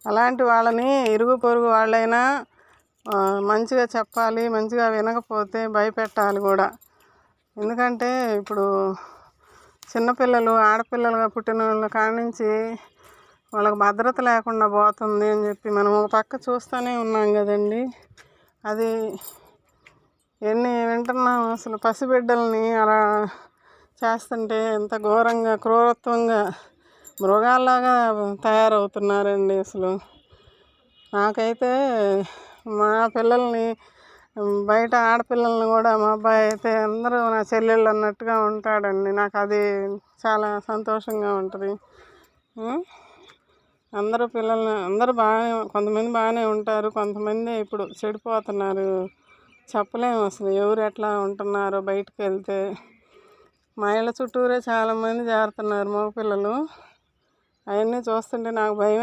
అలాంటి వాళ్ళని ఇరుగు పొరుగు వాళ్ళైనా మంచిగా చెప్పాలి, మంచిగా వినకపోతే భయపెట్టాలి కూడా. ఎందుకంటే ఇప్పుడు చిన్నపిల్లలు ఆడపిల్లలుగా పుట్టిన వాళ్ళ కానించి వాళ్ళకి భద్రత లేకుండా పోతుంది అని చెప్పి మనం ఒక పక్క చూస్తూనే ఉన్నాం కదండి. అది ఎన్ని వింటున్నాం అసలు. పసిబిడ్డల్ని అలా చేస్తుంటే ఎంత ఘోరంగా క్రూరత్వంగా మృగాల్లాగా తయారవుతున్నారండి అసలు. నాకైతే మా పిల్లల్ని బయట ఆడపిల్లల్ని కూడా మా అబ్బాయి అయితే అందరూ నా చెల్లెళ్ళు అన్నట్టుగా ఉంటాడండి. నాకు అది చాలా సంతోషంగా ఉంటుంది. అందరూ పిల్లల్ని అందరూ బాగానే, కొంతమంది బాగానే ఉంటారు, కొంతమంది ఇప్పుడు చెడిపోతున్నారు. చెప్పలేము అసలు ఎవరు ఎట్లా ఉంటున్నారో. బయటకు వెళ్తే మా ఇళ్ళ చుట్టూరే చాలామంది చేరుతున్నారు మగపిల్లలు. అవన్నీ చూస్తుంటే నాకు భయం